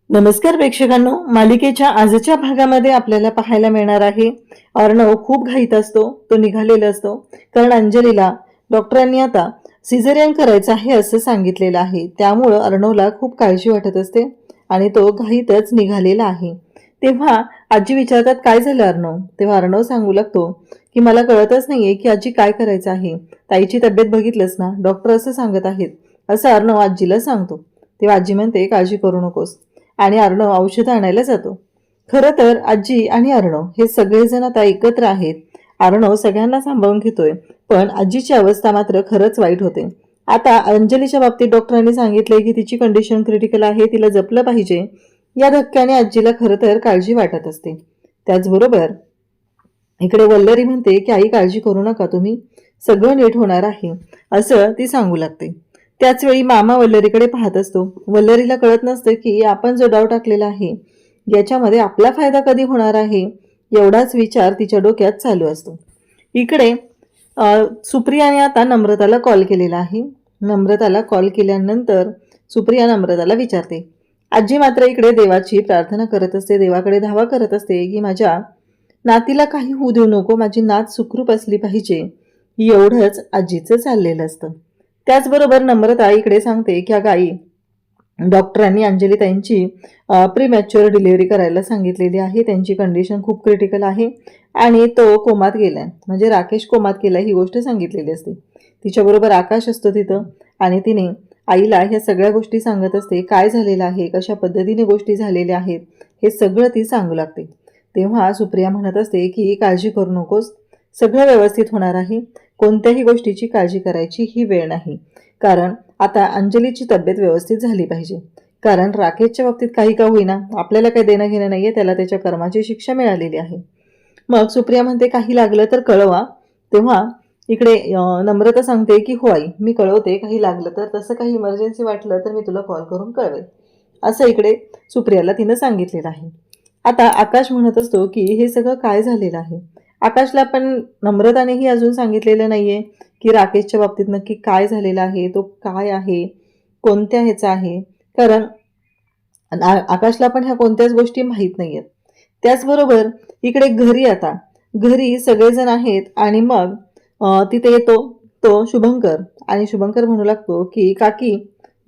नमस्कार प्रेक्षकांनो, मालिकेच्या आजच्या भागामध्ये आपल्याला पाहायला मिळणार आहे अर्णव खूप घाईत असतो. तो निघालेला असतो कारण अंजलीला डॉक्टरांनी आता सिझेरियन करायचं आहे असं सांगितलेलं आहे. त्यामुळे अर्णवला खूप काळजी वाटत असते आणि तो घाईतच निघालेला आहे. तेव्हा आजी विचारतात, काय झालं अर्णव? तेव्हा अर्णव सांगू लागतो की मला कळतच नाहीये की आजी काय करायचं आहे. ताईची तब्येत बघितलंस ना, डॉक्टर असं सांगत आहेत, असं अर्णव आजीला सांगतो. तेव्हा आजी म्हणते, काळजी करू नकोस, आणि अर्णव औषधं आणायला जातो. खरं तर आजी आणि अर्णव हे सगळेजण आता एकत्र आहेत. अर्णव सगळ्यांना सांभाळून घेतोय, पण आजीची अवस्था मात्र खरंच वाईट होते. आता अंजलीच्या बाबतीत डॉक्टरांनी सांगितले की तिची कंडिशन क्रिटिकल आहे, तिला जपलं पाहिजे. या धक्क्याने आजीला खरं तर काळजी वाटत असते. त्याचबरोबर इकडे वल्लरी म्हणते की आई, काळजी करू नका तुम्ही, सगळं नीट होणार आहे असं ती सांगू लागते. त्याचवेळी मामा वल्लरीकडे पाहत असतो. वल्लरीला कळत नसतं की आपण जो डाव टाकलेला आहे याच्यामध्ये आपला फायदा कधी होणार आहे, एवढाच विचार तिच्या डोक्यात चालू असतो. इकडे सुप्रियाने आता नम्रताला कॉल केलेला आहे. नम्रताला कॉल केल्यानंतर सुप्रिया नम्रताला विचारते. आजी मात्र इकडे देवाची प्रार्थना करत असते, देवाकडे धावा करत असते की माझ्या नातीला काही होऊ देऊ नको, माझी नात सुखरूप असली पाहिजे, एवढंच आजीचं चाललेलं असतं. त्याचबरोबर नम्रता इकडे सांगते की आई, डॉक्टरांनी अंजलीताईंची प्रीमॅच्युअर डिलिव्हरी करायला सांगितलेली आहे. त्यांची कंडिशन खूप क्रिटिकल आहे आणि तो कोमात गेलाय, म्हणजे राकेश कोमात गेला ही गोष्ट सांगितलेली असते. तिच्याबरोबर आकाश असतो तिथं आणि तिने आईला ह्या सगळ्या गोष्टी सांगत असते, काय झालेलं आहे, कशा पद्धतीने गोष्टी झालेल्या आहेत हे सगळं ती सांगू लागते. तेव्हा सुप्रिया म्हणत असते की काळजी करू नकोस, सगळं व्यवस्थित होणार आहे, कोणत्याही गोष्टीची काळजी करायची ही वेळ नाही. कारण आता अंजलीची तब्येत व्यवस्थित झाली पाहिजे. कारण राकेशच्या बाबतीत काही का होईना आपल्याला काही देणं घेणं नाहीये, त्याला त्याच्या कर्माची शिक्षा मिळालेली आहे. मग सुप्रिया म्हणते, काही लागलं तर कळवा. तेव्हा इकडे नम्रता सांगते की हो आई, मी कळवते, काही लागलं तर, तसं काही इमर्जन्सी वाटलं तर मी तुला कॉल करून कळवेल, असं इकडे सुप्रियाला तिनं सांगितलेलं आहे. आता आकाश म्हणत असतो की हे सगळं काय झालेलं आहे. आकाशला पण नम्रतानेही अजून सांगितलेलं नाहीये की राकेशच्या बाबतीत नक्की काय झालेलं आहे, तो काय आहे, कोणत्या ह्याचा आहे. कारण आकाशला पण ह्या कोणत्याच गोष्टी माहीत नाहीयेत. त्याचबरोबर इकडे घरी सगळेजण आहेत आणि मग तिथे येतो तो शुभंकर आणि शुभंकर म्हणू लागतो की काकी,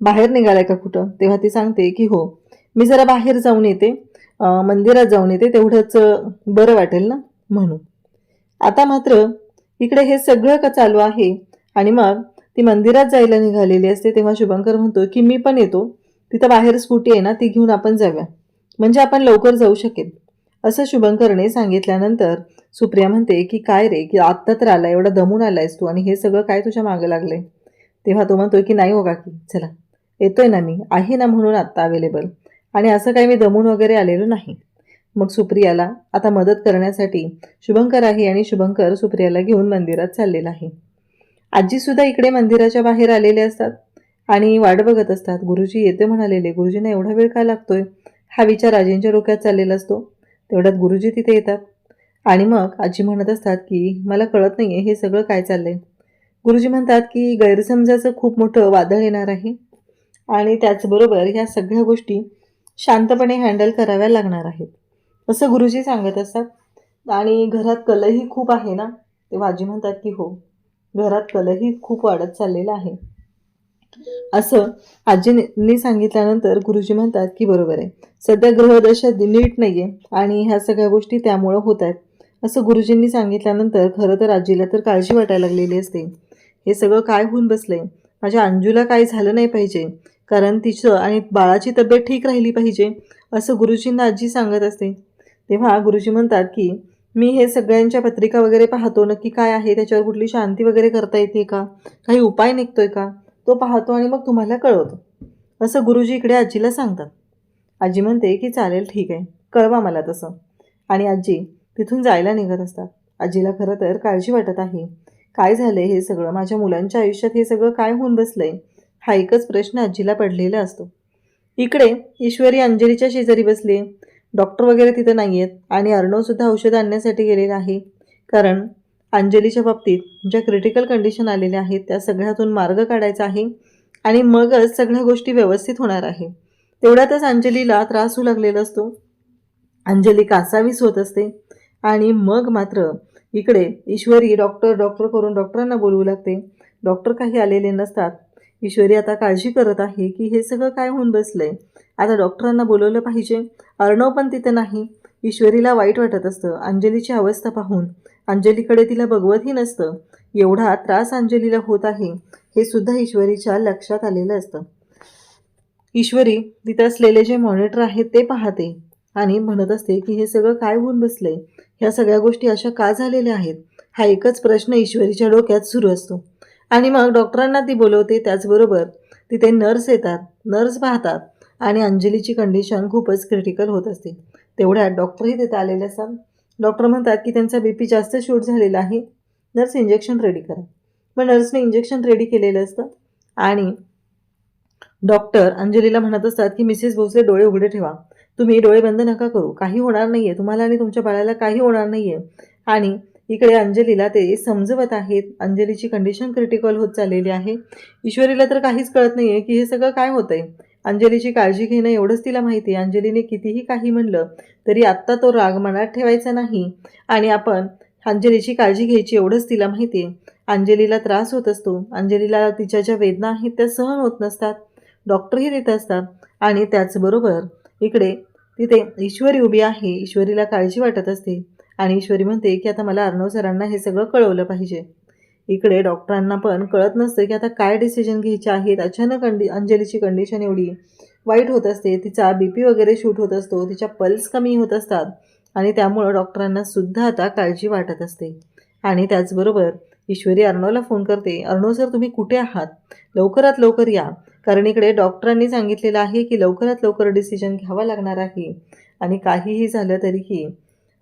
बाहेर निघालाय का कुठं? तेव्हा ती सांगते की हो, मी जरा बाहेर जाऊन येते, मंदिरात जाऊन येते, तेवढंच बरं वाटेल ना म्हणून. आता मात्र इकडे हे सगळं का चालू आहे आणि मग ती मंदिरात जायला निघालेली असते. तेव्हा शुभंकर म्हणतो की मी पण येतो, तिथं बाहेर स्कूटी आहे ना, ती घेऊन आपण जाऊया, म्हणजे आपण लवकर जाऊ शकेल, असं शुभंकरने सांगितल्यानंतर सुप्रिया म्हणते की काय रे, की आत्ता तर आला, एवढा दमून आलायस तू आणि हे सगळं काय तुझ्या मागं लागलंय? तेव्हा तो म्हणतोय की नाही हो काकी, चला येतोय ना, मी आहे ना म्हणून आत्ता अवेलेबल, आणि असं काही मी दमून वगैरे आलेलो नाही. मग सुप्रियाला आता मदत करण्यासाठी शुभंकर आहे आणि शुभंकर सुप्रियाला घेऊन मंदिरात चाललेला आहे. आजी सुद्धा इकडे मंदिराच्या बाहेर आलेले असतात आणि वाट बघत असतात. गुरुजी येते म्हणालेले, गुरुजींना एवढा वेळ काय लागतोय हा विचार आजींच्या डोक्यात चाललेला असतो. तेवढ्यात गुरुजी तिथे येतात आणि मग आजी म्हणत असतात की मला कळत नाहीये हे सगळं काय चाललंय. गुरुजी म्हणतात की गैरसमजाचं खूप मोठं वादळ येणार आहे आणि त्याचबरोबर ह्या सगळ्या गोष्टी शांतपणे हँडल कराव्या लागणार आहेत, असं गुरुजी सांगत असतात. आणि घरात कलही खूप आहे ना, तेव्हा आजी म्हणतात की हो, घरात कलही खूप वाढत चाललेला आहे, असं आजींनी सांगितल्यानंतर गुरुजी म्हणतात की बरोबर आहे, सध्या ग्रहदशा नीट नाहीये आणि ह्या सगळ्या गोष्टी त्यामुळं होत आहेत, असं गुरुजींनी सांगितल्यानंतर खरं तर आजीला तर काळजी वाटायला लागलेली असते. हे सगळं काय होऊन बसलंय, माझ्या अंजूला काही झालं नाही पाहिजे, कारण तिचं आणि बाळाची तब्येत ठीक राहिली पाहिजे, असं गुरुजींना आजी सांगत असते. तेव्हा गुरुजी म्हणतात की मी हे सगळ्यांच्या पत्रिका वगैरे पाहतो, नक्की काय आहे, त्याच्यावर कुठली शांती वगैरे करता येते का, काही उपाय निघतोय का, तो पाहतो आणि मग तुम्हाला कळवतो, असं गुरुजी इकडे आजीला सांगतात. आजी म्हणते की चालेल, ठीक आहे, कळवा मला तसं, आणि आजी तिथून जायला निघत असतात. आजीला खरं तर काळजी वाटत आहे, काय झालंय हे सगळं, माझ्या मुलांच्या आयुष्यात हे सगळं काय होऊन बसलंय, हा एकच प्रश्न आजीला पडलेला असतो. इकडे ईश्वरी अंजलीच्या शेजारी बसली, डॉक्टर वगैरे तिथं नाही आहेत आणि अर्णवसुद्धा औषध आणण्यासाठी गेलेला आहे. कारण अंजलीच्या बाबतीत ज्या क्रिटिकल कंडिशन आलेल्या आहेत त्या सगळ्यातून मार्ग काढायचा आहे आणि मगच सगळ्या गोष्टी व्यवस्थित होणार आहे. तेवढ्यातच अंजलीला त्रास होऊ लागलेला असतो. अंजली कासावीस होत असते आणि मग मात्र इकडे ईश्वरी डॉक्टर डॉक्टर करून डॉक्टरांना बोलवू लागते. डॉक्टर काही आलेले नसतात. ईश्वरी आता काळजी करत आहे की हे सगळं काय होऊन बसलंय, आता डॉक्टरांना बोलवलं पाहिजे. अर्णव पण तिथे नाही. ईश्वरीला वाईट वाटत असतं अंजलीची अवस्था पाहून. अंजलीकडे तिला बघवतही नसतं. एवढा त्रास अंजलीला होत आहे हे सुद्धा ईश्वरीच्या लक्षात आलेलं असतं. ईश्वरी तिथे असलेले जे मॉनिटर आहेत ते पाहते आणि म्हणत असते की हे सगळं काय होऊन बसलंय, ह्या सगळ्या गोष्टी अशा का झालेल्या आहेत, हा एकच प्रश्न ईश्वरीच्या डोक्यात सुरू असतो. आणि मग डॉक्टरांना ती बोलवते. त्याचबरोबर तिथे नर्स येतात, नर्स पाहतात आणि अंजलीची कंडिशन खूपच क्रिटिकल होत असते. तेवढ्यात डॉक्टरही तिथे आलेले असतात. डॉक्टर म्हणतात की त्यांचा BP जास्त शूट झालेला आहे, नर्स इंजेक्शन रेडी करा. मग नर्सने इंजेक्शन रेडी केलेलं असतं आणि डॉक्टर अंजलीला म्हणत असतात की मिसेस भोसले डोळे उघडे ठेवा, तुम्ही डोळे बंद नका करू, काही होणार नाही आहे, तुम्हाला आणि तुमच्या बाळाला काही होणार नाही आहे. आणि इकडे अंजलीला ते समजवत आहेत. अंजलीची कंडिशन क्रिटिकल होत चाललेली आहे. ईश्वरीला तर काहीच कळत नाही आहे की हे सगळं काय होतं आहे. अंजलीची काळजी घेणं एवढंच तिला माहिती आहे. अंजलीने कितीही काही म्हणलं तरी आत्ता तो राग मनात ठेवायचा नाही आणि आपण अंजलीची काळजी घ्यायची एवढंच तिला माहिती आहे. अंजलीला त्रास होत असतो. अंजलीला तिच्या ज्या वेदना आहेत त्या सहन होत नसतात. डॉक्टरही देत असतात आणि त्याचबरोबर इकडे तिथे ईश्वरी उभी आहे. ईश्वरीला काळजी वाटत असते आणि ईश्वरी म्हणते की आता मला अर्णव सरांना हे सगळं कळवलं पाहिजे. इकडे डॉक्टरांना पण कळत नसतं की आता काय डिसिजन घ्यायचे आहेत. अचानक अंजलीची कंडिशन एवढी वाईट होत असते, तिचा BP वगैरे शूट होत असतो, तिच्या पल्स कमी होत असतात आणि त्यामुळं डॉक्टरांना सुद्धा आता काळजी वाटत असते. आणि त्याचबरोबर ईश्वरी अर्णवला फोन करते. अर्णव सर, तुम्ही कुठे आहात? लवकरात लवकर या, कारण इकडे डॉक्टरांनी सांगितलेलं आहे की लवकरात लवकर डिसिजन घ्यावा लागणार आहे आणि काहीही झालं तरीही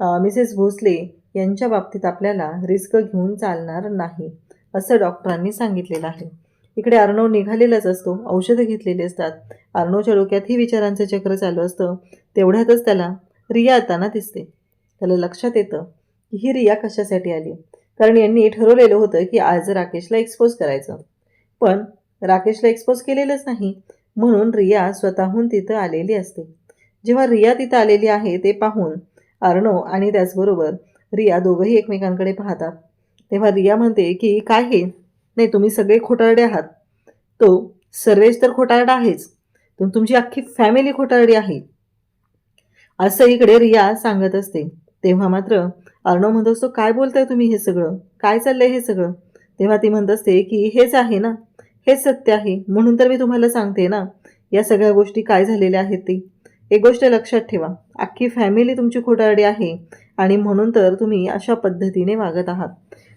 मिसेस भोसले यांच्या बाबतीत आपल्याला रिस्क घेऊन चालणार नाही, असं डॉक्टरांनी सांगितलेलं आहे. इकडे अर्णव निघालेलाच असतो. औषधं घेतलेली असतात. अर्णवच्या डोक्यातही विचारांचं चक्र चालू असतं. तेवढ्यातच त्याला रिया येताना दिसते. त्याला लक्षात येतं की ही रिया कशासाठी आली, कारण यांनी ठरवलेलं होतं की आज राकेशला एक्सपोज करायचं, पण राकेशला एक्सपोज केलेलंच नाही, म्हणून रिया स्वतःहून तिथं आलेली असते. जेव्हा रिया तिथं आलेली आहे ते पाहून अर्णव आणि त्याचबरोबर रिया दोघंही एकमेकांकडे पाहतात. तेव्हा रिया म्हणते की काय हे, नाही तुम्ही सगळे खोटारडे आहात. तो सर्वेश तर खोटारडा आहेच, पण तुमची अख्खी फॅमिली खोटारडी आहे, असं इकडे रिया सांगत असते. तेव्हा मात्र अर्णव म्हणत असतो काय बोलताय तुम्ही, हे सगळं काय चाललंय हे सगळं. तेव्हा ती म्हणत असते की हेच आहे ना, हेच सत्य आहे, म्हणून तर मी तुम्हाला सांगते ना या सगळ्या गोष्टी काय झालेल्या आहेत ती. एक गोष्ट लक्षात ठेवा, अख्खी फॅमिली तुमची खोटारडी आहे आणि म्हणून तर तुम्ही अशा पद्धतीने वागत आहात.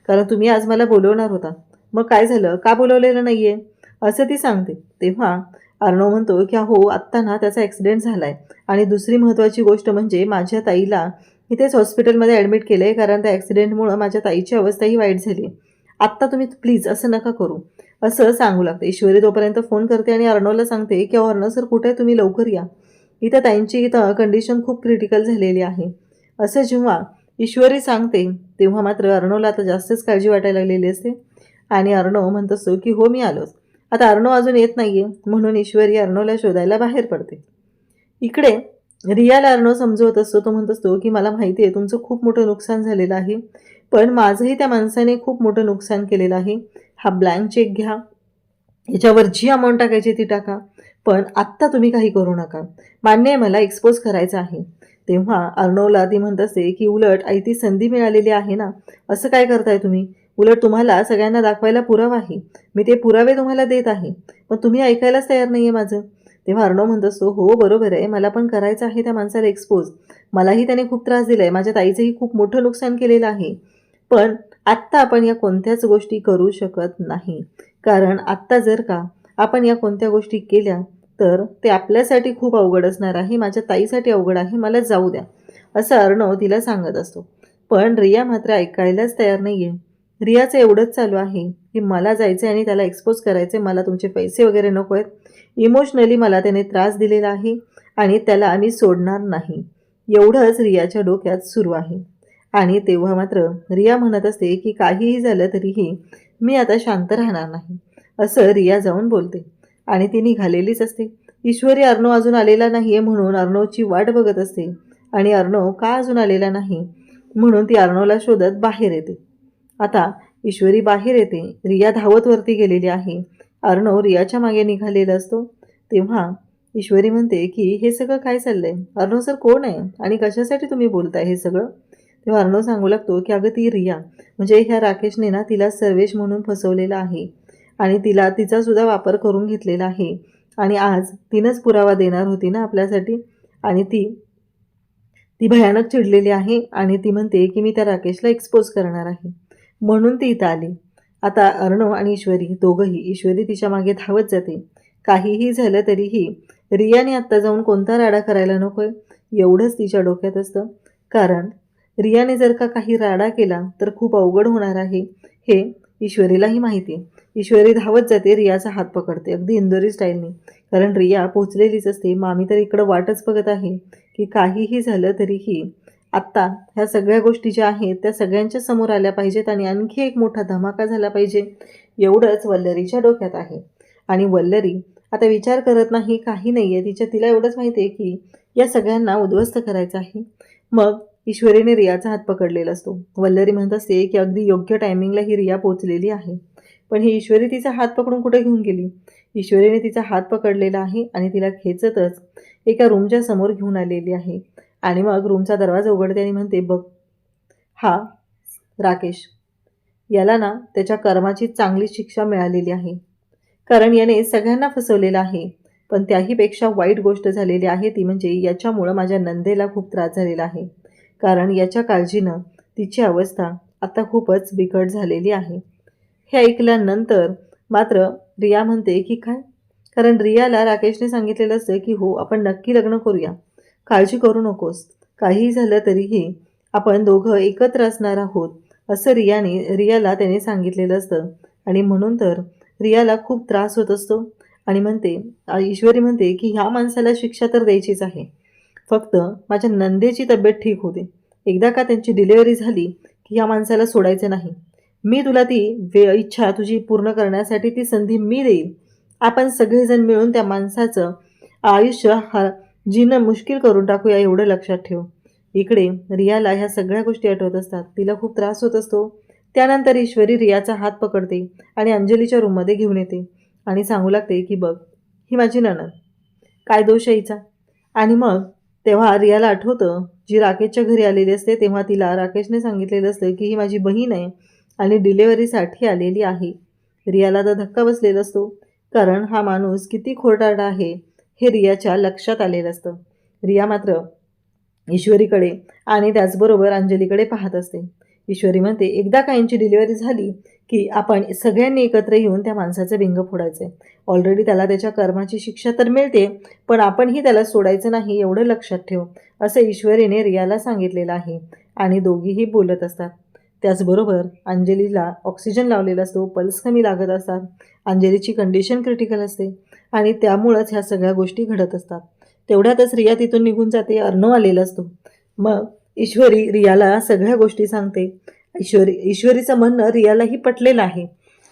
कारण तुम्ही आज मला बोलवणार होता, मग काय झालं, का बोलवलेलं नाही आहे, असं ती सांगते. तेव्हा अर्णव म्हणतो की हो आत्ता ना त्याचा ॲक्सिडेंट झाला आहे आणि दुसरी महत्त्वाची गोष्ट म्हणजे माझ्या ताईला इथेच हॉस्पिटलमध्ये ॲडमिट केलं आहे, कारण त्या ॲक्सिडेंटमुळं माझ्या ताईची अवस्थाही वाईट झाली. आत्ता तुम्ही प्लीज असं नका करू, असं सांगू लागते. ईश्वरी तोपर्यंत फोन करते आणि अर्णवला सांगते की अर्णव सर कुठे आहे, तुम्ही लवकर या, इथं ताईंची इथं कंडिशन खूप क्रिटिकल झालेली आहे. असं जेव्हा ईश्वरी सांगते तेव्हा मात्र अर्णवला आता जास्तच काळजी वाटायला लागलेली असते आणि अर्णव म्हणत असतो की हो मी आलोच. आता अर्णव अजून येत नाही आहे, म्हणून ईश्वरी अर्णवला शोधायला बाहेर पडते. इकडे रियाला अर्णव समजवत असतो. तो म्हणत असतो की मला माहिती आहे तुमचं खूप मोठं नुकसान झालेलं आहे, पण माझंही त्या माणसाने खूप मोठं नुकसान केलेलं आहे. हा ब्लँक चेक घ्या, याच्यावर जी अमाऊंट टाकायची ती टाका, पण आत्ता तुम्ही काही करू नका, मान्य आहे मला एक्सपोज करायचं आहे. तेव्हा अर्णवला ती म्हणत असते की उलट आई ती संधी मिळालेली आहे ना, असं काय करताय तुम्ही, उलट तुम्हाला सगळ्यांना दाखवायला पुरावा आहे, मी ते पुरावे तुम्हाला देत आहे, पण तुम्ही ऐकायलाच तयार नाही आहे माझं. तेव्हा अर्णव म्हणत असतो हो बरोबर आहे, मला पण करायचं आहे त्या माणसाला एक्सपोज, मलाही त्याने खूप त्रास दिला आहे, माझ्या ताईचंही खूप मोठं नुकसान केलेलं आहे, पण आत्ता आपण या कोणत्याच गोष्टी करू शकत नाही, कारण आत्ता जर का आपण या कोणत्या गोष्टी केल्या तर ते आपल्यासाठी खूप अवघड असणार आहे, माझ्या ताईसाठी अवघड आहे, मला जाऊ द्या, असं अर्णव तिला सांगत असतो. पण रिया मात्र ऐकायलाच तयार नाही आहे. रियाचं एवढंच चालू आहे की मला जायचं आहे आणि त्याला एक्सपोज करायचं आहे, मला तुमचे पैसे वगैरे नको आहेत, इमोशनली मला त्याने त्रास दिलेला आहे आणि त्याला आम्ही सोडणार नाही, एवढंच रियाच्या डोक्यात सुरू आहे. आणि तेव्हा मात्र रिया म्हणत असते की काहीही झालं तरीही मी आता शांत राहणार नाही, असं रिया जाऊन बोलते आणि ती निघालेलीच असते. ईश्वरी अर्णव अजून आलेला नाहीये म्हणून अर्णवची वाट बघत असते आणि अर्णव का अजून आलेला नाही म्हणून ती अर्णवला शोधत बाहेर येते. आता ईश्वरी बाहेर येते. रिया धावत वरती गेलेली आहे. अर्णव रियाच्या मागे निघालेला असतो. तेव्हा ईश्वरी म्हणते की हे सगळं काय चाललंय? अर्णव सर कोण आहे आणि कशासाठी तुम्ही बोलताय हे सगळं? तेव्हा अर्णव सांगू लागतो की अगं ती रिया म्हणजे ह्या राकेशने ना तिला सर्वेश म्हणून फसवलेलं आहे आणि तिचा सुद्धा वापर करून घेतलेला आहे आणि आज तिनंच पुरावा देणार होती ना आपल्यासाठी आणि ती भयानक चिडलेली आहे आणि ती म्हणते की मी त्या राकेशला एक्सपोज करणार आहे म्हणून ती इथं आली. आता अर्णव आणि ईश्वरी दोघंही, ईश्वरी तिच्या मागे धावत जाते. काहीही झालं तरीही रियाने आत्ता जाऊन कोणता राडा करायला नकोय एवढंच तिच्या डोक्यात असतं. कारण रियाने जर का काही राडा केला तर खूप अवघड होणार आहे हे ईश्वरीलाही माहिती आहे. ईश्वरी धावत जाते, रियाचा हात पकडते अगदी इंदोरी स्टाईलने. कारण रिया पोचलेलीच असते. मामी तर इकडं वाटच बघत आहे की काहीही झालं तरीही आत्ता ह्या सगळ्या गोष्टी ज्या आहेत त्या सगळ्यांच्या समोर आल्या पाहिजेत आणि आणखी एक मोठा धमाका झाला पाहिजे एवढंच वल्लरीच्या डोक्यात आहे. आणि वल्लरी आता विचार करत नाही, काही नाही आहे तिला एवढंच माहिती आहे की या सगळ्यांना उद्ध्वस्त करायचं आहे. मग ईश्वरीने रियाचा हात पकडलेला असतो. वल्लरी म्हणत असते की अगदी योग्य टायमिंगला ही रिया पोचलेली आहे. पण ही ईश्वरी तिचा हात पकडून कुठे घेऊन गेली? ईश्वरीने तिचा हात पकडलेला आहे आणि तिला खेचतच एका रूमच्या समोर घेऊन आलेली आहे. आणि मग रूमचा दरवाजा उघडते आणि म्हणते, बघ हा राकेश, याला ना त्याच्या कर्माची चांगली शिक्षा मिळालेली आहे. कारण याने सगळ्यांना फसवलेलं आहे. पण त्याहीपेक्षा वाईट गोष्ट झालेली आहे ती म्हणजे याच्यामुळं माझ्या नंदेला खूप त्रास झालेला आहे. कारण याच्या काळजीनं तिची अवस्था आता खूपच बिकट झालेली आहे. हे ऐकल्यानंतर मात्र रिया म्हणते की काय? कारण रियाला राकेशने सांगितलेलं असतं की हो आपण नक्की लग्न करूया, काळजी करू नकोस, काहीही झालं तरीही आपण दोघं एकत्र असणार आहोत असं रियाला त्याने सांगितलेलं असतं. आणि म्हणून तर रियाला खूप त्रास होत असतो. आणि ईश्वरी म्हणते की ह्या माणसाला शिक्षा तर द्यायचीच आहे, फक्त माझ्या नंदेची तब्येत ठीक होते. एकदा का त्यांची डिलिव्हरी झाली की ह्या माणसाला सोडायचं नाही. मी तुला ती इच्छा तुझी पूर्ण करण्यासाठी ती संधी मी देईल. आपण सगळेजण मिळून त्या माणसाचं आयुष्य जीणं मुश्किल करून टाकूया एवढं लक्षात ठेव. इकडे रियाला ह्या सगळ्या गोष्टी आठवत असतात. तिला खूप त्रास होत असतो. त्यानंतर ईश्वरी रियाचा हात पकडते आणि अंजलीच्या रूममध्ये घेऊन येते आणि सांगू लागते की बघ ही माझी नणंद, काय दोष आहे हिचा? आणि मग तेव्हा रियाला आठवतं जी राकेशच्या घरी आलेली असते तेव्हा तिला राकेशने सांगितलेलं असतं की ही माझी बहीण आहे आणि डिलेव्हरीसाठी आलेली आहे. रियाला तर धक्का बसलेला असतो. कारण हा माणूस किती खोटारडा आहे हे रियाच्या लक्षात आलेलं असतं. रिया मात्र ईश्वरीकडे आणि त्याचबरोबर अंजलीकडे पाहत असते. ईश्वरी म्हणते एकदा का यांची डिलिव्हरी झाली की आपण सगळ्यांनी एकत्र येऊन त्या माणसाचं बिंग फोडायचं. ऑलरेडी त्याला त्याच्या कर्माची शिक्षा तर मिळते, पण आपणही त्याला सोडायचं नाही एवढं लक्षात ठेव असं ईश्वरीने रियाला सांगितलेलं आहे. आणि दोघीही बोलत असतात. त्याचबरोबर अंजलीला ऑक्सिजन लावलेला असतो, पल्स कमी लागत असतात, अंजलीची कंडिशन क्रिटिकल असते आणि त्यामुळंच ह्या सगळ्या गोष्टी घडत असतात. तेवढ्यातच रिया तिथून निघून जाते. अर्णव आलेला असतो. मग ईश्वरी रियाला सगळ्या गोष्टी सांगते. ईश्वरीचं म्हणणं रियालाही पटलेलं आहे.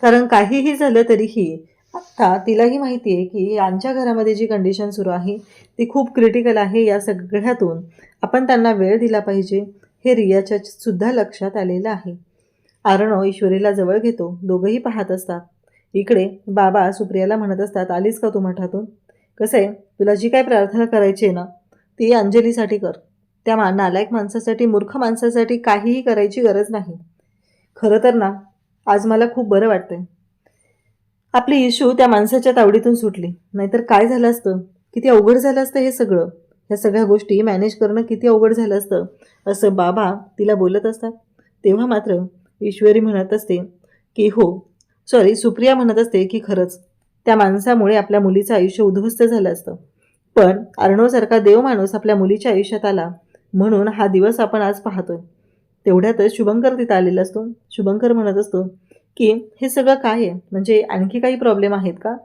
कारण काहीही झालं तरीही आत्ता तिलाही माहिती आहे की यांच्या घरामध्ये जी कंडिशन सुरू आहे ती खूप क्रिटिकल आहे. या सगळ्यातून आपण त्यांना वेळ दिला पाहिजे हे रियाच्या सुद्धा लक्षात आलेलं आहे. अर्णव ईश्वरीला जवळ घेतो. दोघंही पाहत असतात. इकडे बाबा सुप्रियाला म्हणत असतात, आलीस का तू मठातून? कसं आहे, तुला जी काय प्रार्थना करायची आहे ना ती अंजलीसाठी कर. त्या नालायक माणसासाठी, मूर्ख माणसासाठी काहीही करायची गरज नाही. खरं तर ना आज मला खूप बरं वाटतंय. आपली इशू त्या माणसाच्या तावडीतून सुटली, नाहीतर काय झालं असतं, किती अवघड झालं असतं हे सगळं. ह्या सगळ्या गोष्टी मॅनेज करणं किती अवघड झालं असतं असं बाबा तिला बोलत असतात. तेव्हा मात्र ईश्वरी म्हणत असते की सुप्रिया म्हणत असते की खरंच त्या माणसामुळे आपल्या मुलीचं आयुष्य उद्ध्वस्त झालं असतं. पण अर्णवसारखा देव माणूस आपल्या मुलीच्या आयुष्यात आला म्हणून हा दिवस आपण आज पाहतोय. तेवढ्यातच शुभंकर तिथं आलेला असतो. शुभंकर म्हणत असतो की हे सगळं काय आहे, म्हणजे आणखी काही प्रॉब्लेम आहेत का?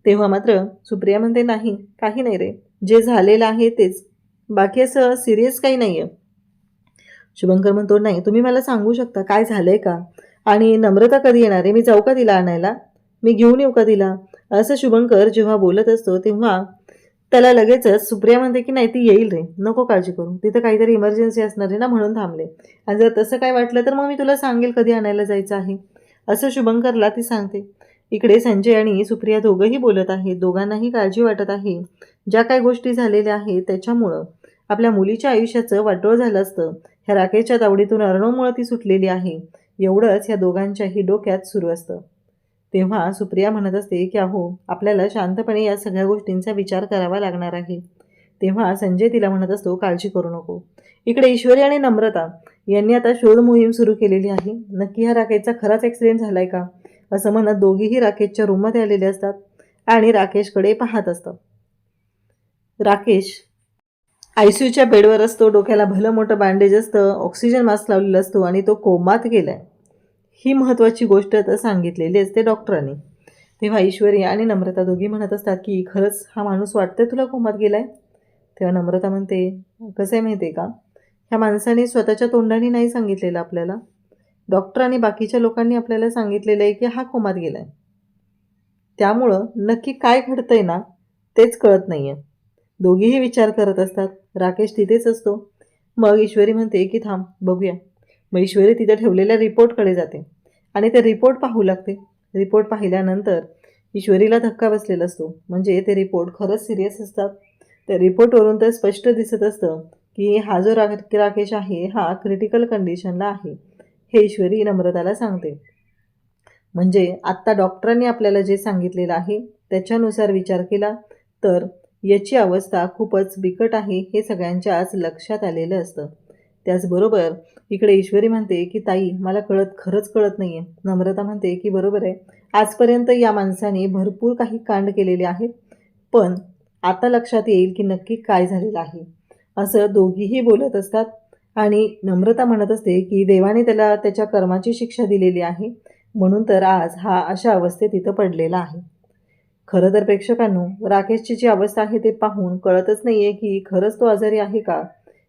तेव्हा मात्र सुप्रिया म्हणते, नाही, काही नाही रे, जे झालेलं आहे तेच, बाकी असं सिरियस काही नाही आहे. शुभंकर म्हणतो, नाही, तुम्ही मला सांगू शकता काय झालंय का? आणि नम्रता कधी येणार आहे? मी जाऊ का तिला आणायला? मी घेऊन येऊ का तिला? असं शुभंकर जेव्हा बोलत असतो तेव्हा त्याला लगेचच सुप्रिया म्हणते की नाही ती येईल रे, नको काळजी करू, तिथं काहीतरी इमर्जन्सी असणार आहे ना म्हणून थांबले, आणि जर तसं काय वाटलं तर मग मी तुला सांगेल कधी आणायला जायचं आहे, असं शुभंकरला ती सांगते. इकडे संजय आणि सुप्रिया दोघंही बोलत आहेत. दोघांनाही काळजी वाटत आहे. ज्या काही गोष्टी झालेल्या आहेत त्याच्यामुळं आपल्या मुलीच्या आयुष्याचं वाटोळ झालं असतं. ह्या राकेशच्या तावडीतून अर्णवमुळं ती सुटलेली आहे, एवढंच ह्या दोघांच्याही डोक्यात सुरू असतं. तेव्हा सुप्रिया म्हणत असते की अहो आपल्याला शांतपणे या सगळ्या गोष्टींचा विचार करावा लागणार आहे. तेव्हा संजय तिला म्हणत असतो काळजी करू नको. इकडे ईश्वरी आणि नम्रता यांनी आता शोध मोहीम सुरू केलेली आहे. नक्की हा राकेशचा खराच ॲक्सिडेंट झालाय का, असं म्हणत दोघीही राकेशच्या रूममध्ये आलेले असतात आणि राकेशकडे पाहत असतात. राकेश आयसीयूच्या बेडवर असतो. डोक्याला भलं मोठं बँडेज असतं, ऑक्सिजन मास्क लावलेला असतो आणि तो कोमात गेलाय. ही महत्त्वाची गोष्ट तर सांगितलेली असते डॉक्टरांनी. तेव्हा ईश्वरी आणि नम्रता दोघी म्हणत असतात की खरंच हा माणूस वाटतंय तुला कोमात गेलाय. तेव्हा नम्रता म्हणते कसं आहे माहिती आहे का, ह्या माणसाने स्वतःच्या तोंडाने नाही सांगितलेलं आपल्याला, डॉक्टर आणि बाकीच्या लोकांनी आपल्याला सांगितलेलं आहे की हा कोमात गेलाय. त्यामुळं नक्की काय घडतंय ना तेच कळत नाही आहे. दोघीही विचार करत असतात. राकेश तिथेच असतो. मग ईश्वरी म्हणते की थांब बघूया. मग ईश्वरी तिथे ठेवलेल्या रिपोर्टकडे जाते आणि ते रिपोर्ट पाहू लागते. रिपोर्ट पाहिल्यानंतर ईश्वरीला धक्का बसलेला असतो. म्हणजे ते रिपोर्ट खरंच सिरियस असतात. त्या रिपोर्टवरून तर स्पष्ट दिसत असतं की हा जो राकेश आहे हा क्रिटिकल कंडिशनला आहे, हे ईश्वरी नम्रताला सांगते. म्हणजे आत्ता डॉक्टरांनी आपल्याला जे सांगितलेलं आहे त्याच्यानुसार विचार केला तर याची अवस्था खूपच बिकट आहे, हे सगळ्यांच्या आज लक्षात आलेलं असतं. त्याचबरोबर इकडे ईश्वरी म्हणते की ताई मला खरंच कळत नाही आहे. नम्रता म्हणते की बरोबर आहे, आजपर्यंत या माणसाने भरपूर काही कांड केलेले आहेत, पण आता लक्षात येईल की नक्की काय झालेलं आहे, असं दोघीही बोलत असतात. आणि नम्रता म्हणत असते की देवाने त्याला त्याच्या कर्माची शिक्षा दिलेली आहे, म्हणून तर आज हा अशा अवस्थेत इथं पडलेला आहे. खरं तर प्रेक्षकांनो, राकेशची जी अवस्था आहे ते पाहून कळतच नाही आहे की खरंच तो आजारी आहे का,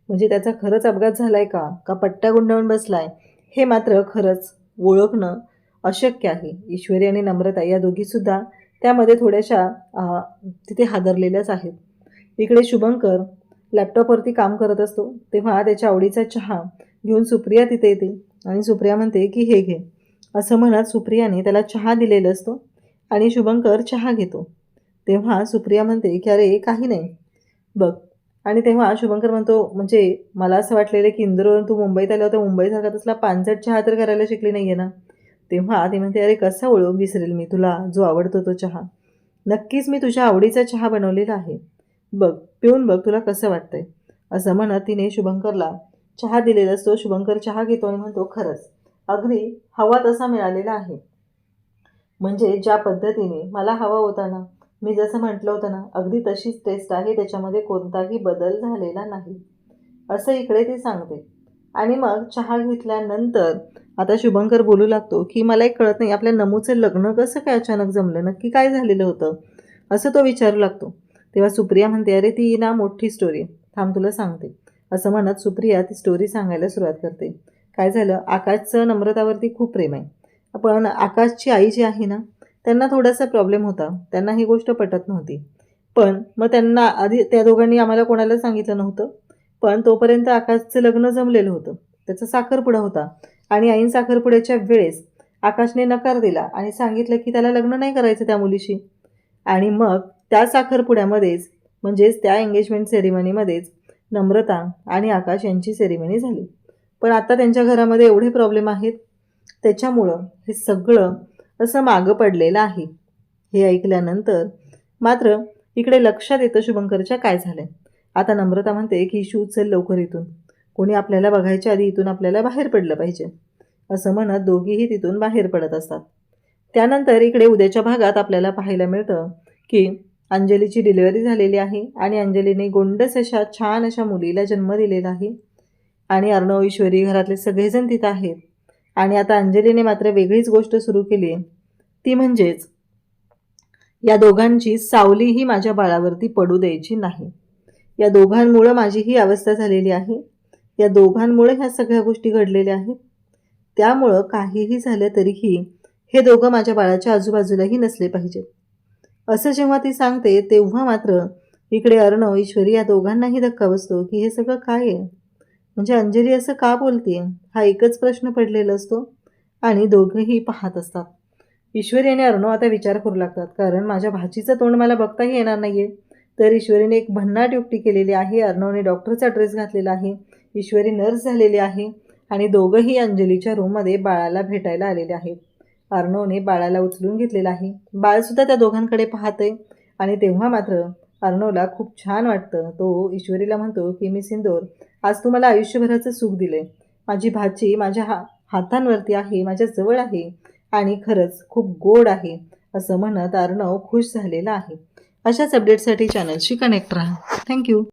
म्हणजे त्याचा खरंच अपघात झाला आहे का पट्ट्या गुंडाळून बसला आहे, हे मात्र खरंच ओळखणं अशक्य आहे. ईश्वरी आणि नम्रता या दोघीसुद्धा त्यामध्ये थोड्याशा तिथे हादरलेल्याच आहेत. इकडे शुभंकर लॅपटॉपवरती काम करत असतो. तेव्हा त्याच्या आवडीचा चहा घेऊन सुप्रिया तिथे येते आणि सुप्रिया म्हणते की हे घे, असं म्हणत सुप्रियाने त्याला चहा दिलेला असतो आणि शुभंकर चहा घेतो. तेव्हा सुप्रिया म्हणते की अरे काही नाही बघ. आणि तेव्हा शुभंकर म्हणतो म्हणजे मला असं वाटलेलं की इंदोरवरून तू मुंबईत आलं होतं, मुंबईसारखा तसला पानसट चहा तर करायला शिकली नाही आहे ना. तेव्हा ती म्हणते अरे कसा ओळख विसरेल मी तुला, जो आवडतो तो चहा. नक्कीच मी तुझ्या आवडीचा चहा बनवलेला आहे, बघ पिऊन बघ तुला कसं वाटतंय, असं म्हणत तिने शुभंकरला चहा दिलेला असतो. शुभंकर चहा घेतो आणि म्हणतो खरंच अगदी हवा तसा मिळालेला आहे, म्हणजे ज्या पद्धतीने मला हवा होता ना, मी जसं म्हटलं होतं ना अगदी तशीच टेस्ट आहे, त्याच्यामध्ये कोणताही बदल झालेला नाही, असं इकडे ती सांगते. आणि मग चहा घेतल्यानंतर आता शुभंकर बोलू लागतो की मला एक कळत नाही आपल्या नमूचं लग्न कसं काय अचानक जमलं, नक्की काय झालेलं होतं, असं तो विचारू लागतो. तेव्हा सुप्रिया म्हणते अरे ती ना मोठी स्टोरी, थांब तुला सांगते, असं म्हणत सुप्रिया ती स्टोरी सांगायला सुरुवात करते. काय झालं, आकाशचं नम्रतावरती खूप प्रेम आहे, पण आकाशची आई जी आहे ना त्यांना थोडासा प्रॉब्लेम होता, त्यांना ही गोष्ट पटत नव्हती. पण मग त्यांना आधी त्या दोघांनी आम्हाला कोणाला सांगितलं नव्हतं, पण तोपर्यंत आकाशचं लग्न जमलेलं होतं, त्याचा साखरपुडा होता आणि ऐन साखरपुड्याच्या वेळेस आकाशने नकार दिला आणि सांगितलं की त्याला लग्न नाही करायचं त्या मुलीशी. आणि मग त्या साखरपुड्यामध्येच म्हणजेच त्या एंगेजमेंट सेरेमनीमध्येच नम्रता आणि आकाश यांची सेरेमनी झाली. पण आता त्यांच्या घरामध्ये एवढे प्रॉब्लेम आहेत, त्याच्यामुळं हे सगळं असं मागं पडलेलं आहे. हे ऐकल्यानंतर मात्र इकडे लक्षात येतं शुभंकरच्या काय झालंय. आता नम्रता म्हणते की शू चल लवकर इथून, कोणी आपल्याला बघायच्या आधी इथून आपल्याला बाहेर पडलं पाहिजे, असं म्हणत दोघीही तिथून बाहेर पडत असतात. त्यानंतर इकडे उद्याच्या भागात आपल्याला पाहायला मिळतं की अंजलीची डिलिव्हरी झालेली आहे आणि अंजलीने गोंडस अशा छान अशा मुलीला जन्म दिलेला आहे आणि अर्णव ईश्वरी घरातले सगळेजण तिथं आहेत. आणि आता अंजलीने मात्र वेगळीच गोष्ट सुरू केली आहे, ती म्हणजेच या दोघांची सावलीही माझ्या बाळावरती पडू द्यायची नाही. या दोघांमुळं माझी ही अवस्था झालेली आहे, या दोघांमुळे ह्या सगळ्या गोष्टी घडलेल्या आहेत, त्यामुळं काहीही झालं तरीही हे दोघं माझ्या बाळाच्या आजूबाजूलाही नसले पाहिजेत, असं जेव्हा ती सांगते तेव्हा मात्र इकडे अर्णव, ईश्वरी या दोघांनाही धक्का बसतो की हे सगळं काय आहे, म्हणजे अंजली असं का बोलते, हा एकच प्रश्न पडलेला असतो आणि दोघंही पाहत असतात. ईश्वरी आणि अर्णव आता विचार करू लागतात, कारण माझ्या भाचीचं तोंड मला बघताही येणार नाहीये. तर ईश्वरीने एक भन्नाट युक्ती केलेली आहे. अर्णवने डॉक्टरचा ड्रेस घातलेला आहे, ईश्वरी नर्स झालेली आहे आणि दोघंही अंजलीच्या रूममध्ये बाळाला भेटायला आलेले आहेत. अर्णवने बाळाला उचलून घेतलेलं आहे. बाळसुद्धा त्या दोघांकडे पाहतंय आणि तेव्हा मात्र अर्णवला खूप छान वाटतं. तो ईश्वरीला म्हणतो की मी सिंदूर, आज तू मला आयुष्यभराचं सुख दिलंय. माझी भाची माझ्या हातांवरती आहे, माझ्या जवळ आहे आणि खरंच खूप गोड आहे, असं म्हणत अर्णव खुश झालेला आहे. अशाच अपडेटसाठी चॅनलशी कनेक्ट राहा. थँक्यू.